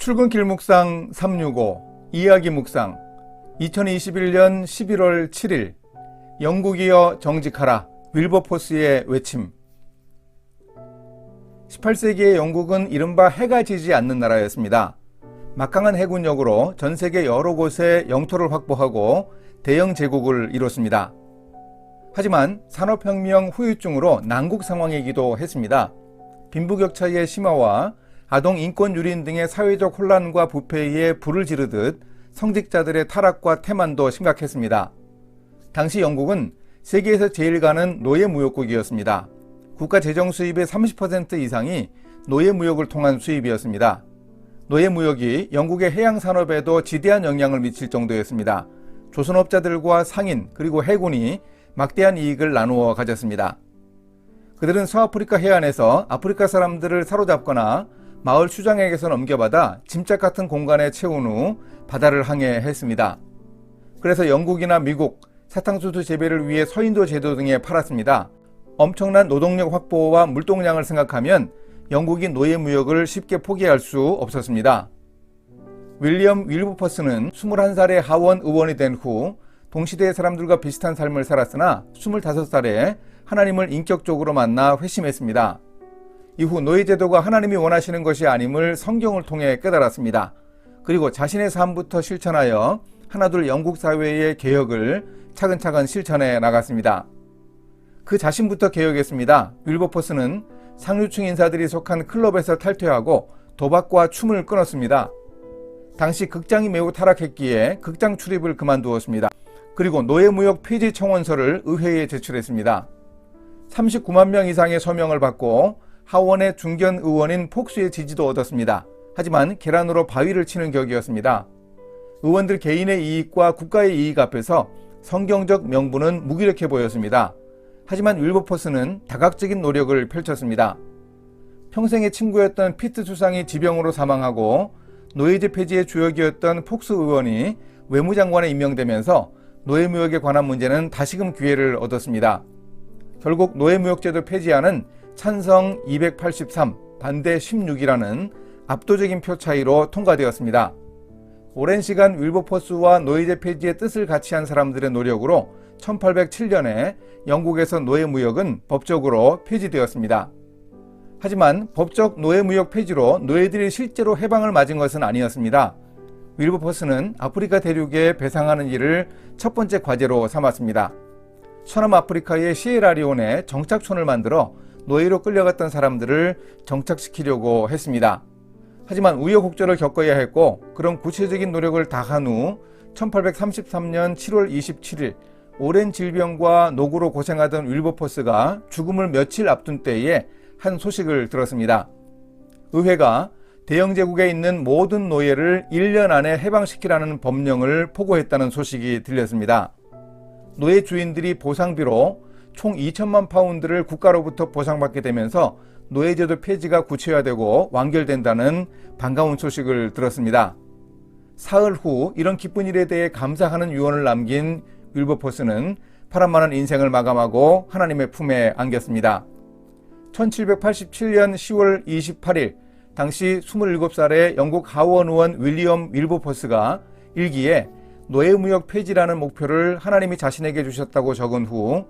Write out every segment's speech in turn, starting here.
출근길 묵상 365 이야기 묵상 2021년 11월 7일 영국이여 정직하라 윌버포스의 외침. 18세기의 영국은 이른바 해가 지지 않는 나라였습니다. 막강한 해군력으로 전 세계 여러 곳에 영토를 확보하고 대영 제국을 이뤘습니다. 하지만 산업혁명 후유증으로 난국 상황이기도 했습니다. 빈부격차의 심화와 아동 인권 유린 등의 사회적 혼란과 부패에 의해 불을 지르듯 성직자들의 타락과 태만도 심각했습니다. 당시 영국은 세계에서 제일 가는 노예무역국이었습니다. 국가 재정 수입의 30% 이상이 노예무역을 통한 수입이었습니다. 노예무역이 영국의 해양산업에도 지대한 영향을 미칠 정도였습니다. 조선업자들과 상인 그리고 해군이 막대한 이익을 나누어 가졌습니다. 그들은 서아프리카 해안에서 아프리카 사람들을 사로잡거나 마을 수장에게서 넘겨받아 짐짝 같은 공간에 채운 후 바다를 항해했습니다. 그래서 영국이나 미국, 사탕수수 재배를 위해 서인도 제도 등에 팔았습니다. 엄청난 노동력 확보와 물동량을 생각하면 영국이 노예무역을 쉽게 포기할 수 없었습니다. 윌리엄 윌버포스는 21살에 하원 의원이 된 후 동시대의 사람들과 비슷한 삶을 살았으나 25살에 하나님을 인격적으로 만나 회심했습니다. 이후 노예제도가 하나님이 원하시는 것이 아님을 성경을 통해 깨달았습니다. 그리고 자신의 삶부터 실천하여 하나둘 영국 사회의 개혁을 차근차근 실천해 나갔습니다. 그 자신부터 개혁했습니다. 윌버포스는 상류층 인사들이 속한 클럽에서 탈퇴하고 도박과 춤을 끊었습니다. 당시 극장이 매우 타락했기에 극장 출입을 그만두었습니다. 그리고 노예무역 폐지 청원서를 의회에 제출했습니다. 39만 명 이상의 서명을 받고 하원의 중견 의원인 폭스의 지지도 얻었습니다. 하지만 계란으로 바위를 치는 격이었습니다. 의원들 개인의 이익과 국가의 이익 앞에서 성경적 명분은 무기력해 보였습니다. 하지만 윌버포스는 다각적인 노력을 펼쳤습니다. 평생의 친구였던 피트 수상이 지병으로 사망하고 노예제 폐지의 주역이었던 폭스 의원이 외무장관에 임명되면서 노예무역에 관한 문제는 다시금 기회를 얻었습니다. 결국 노예무역제도 폐지안은 찬성 283, 반대 16이라는 압도적인 표 차이로 통과되었습니다. 오랜 시간 윌버포스와 노예제 폐지의 뜻을 같이 한 사람들의 노력으로 1807년에 영국에서 노예무역은 법적으로 폐지되었습니다. 하지만 법적 노예무역 폐지로 노예들이 실제로 해방을 맞은 것은 아니었습니다. 윌버포스는 아프리카 대륙에 배상하는 일을 첫 번째 과제로 삼았습니다. 서남아프리카의 시에라리온에 정착촌을 만들어 노예로 끌려갔던 사람들을 정착시키려고 했습니다. 하지만 우여곡절을 겪어야 했고 그런 구체적인 노력을 다한 후 1833년 7월 27일 오랜 질병과 노구로 고생하던 윌버포스가 죽음을 며칠 앞둔 때에 한 소식을 들었습니다. 의회가 대영 제국에 있는 모든 노예를 1년 안에 해방시키라는 법령을 포고했다는 소식이 들렸습니다. 노예 주인들이 보상비로 총 2천만 파운드를 국가로부터 보상받게 되면서 노예제도 폐지가 구체화되고 완결된다는 반가운 소식을 들었습니다. 사흘 후 이런 기쁜 일에 대해 감사하는 유언을 남긴 윌버포스는 파란만한 인생을 마감하고 하나님의 품에 안겼습니다. 1787년 10월 28일 당시 27살의 영국 하원 의원 윌리엄 윌버포스가 일기에 노예무역 폐지라는 목표를 하나님이 자신에게 주셨다고 적은 후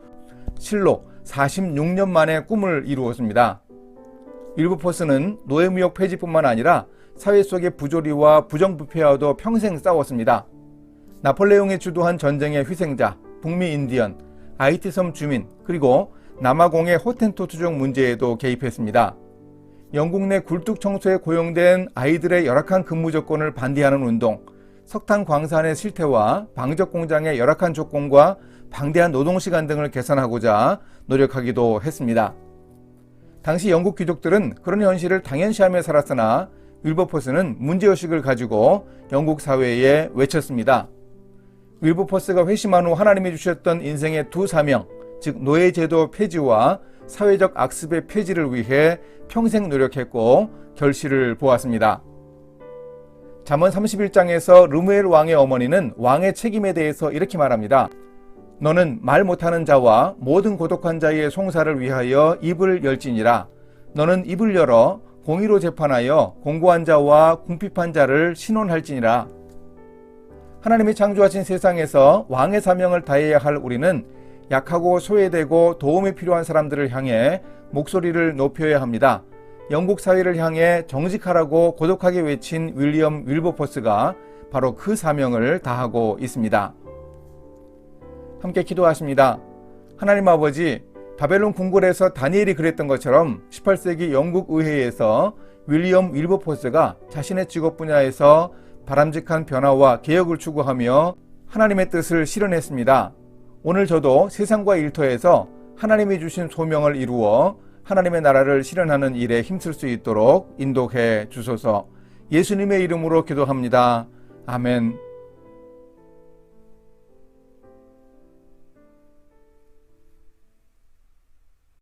실로 46년 만에 꿈을 이루었습니다. 윌버포스는 노예무역 폐지뿐만 아니라 사회 속의 부조리와 부정부패와도 평생 싸웠습니다. 나폴레옹이 주도한 전쟁의 희생자, 북미 인디언, 아이티섬 주민, 그리고 남아공의 호텐토트족 문제에도 개입했습니다. 영국 내 굴뚝 청소에 고용된 아이들의 열악한 근무 조건을 반대하는 운동, 석탄 광산의 실태와 방적 공장의 열악한 조건과 방대한 노동시간 등을 개선하고자 노력하기도 했습니다. 당시 영국 귀족들은 그런 현실을 당연시하며 살았으나 윌버포스는 문제의식을 가지고 영국 사회에 외쳤습니다. 윌버포스가 회심한 후 하나님이 주셨던 인생의 두 사명, 즉 노예제도 폐지와 사회적 악습의 폐지를 위해 평생 노력했고 결실을 보았습니다. 잠언 31장에서 르무엘 왕의 어머니는 왕의 책임에 대해서 이렇게 말합니다. 너는 말 못하는 자와 모든 고독한 자의 송사를 위하여 입을 열지니라. 너는 입을 열어 공의로 재판하여 공고한 자와 궁핍한 자를 신원할지니라. 하나님이 창조하신 세상에서 왕의 사명을 다해야 할 우리는 약하고 소외되고 도움이 필요한 사람들을 향해 목소리를 높여야 합니다. 영국 사회를 향해 정직하라고 고독하게 외친 윌리엄 윌버포스가 바로 그 사명을 다하고 있습니다. 함께 기도하십니다. 하나님 아버지, 바벨론 궁궐에서 다니엘이 그랬던 것처럼 18세기 영국 의회에서 윌리엄 윌버포스가 자신의 직업 분야에서 바람직한 변화와 개혁을 추구하며 하나님의 뜻을 실현했습니다. 오늘 저도 세상과 일터에서 하나님이 주신 소명을 이루어 하나님의 나라를 실현하는 일에 힘쓸 수 있도록 인도해 주소서. 예수님의 이름으로 기도합니다. 아멘.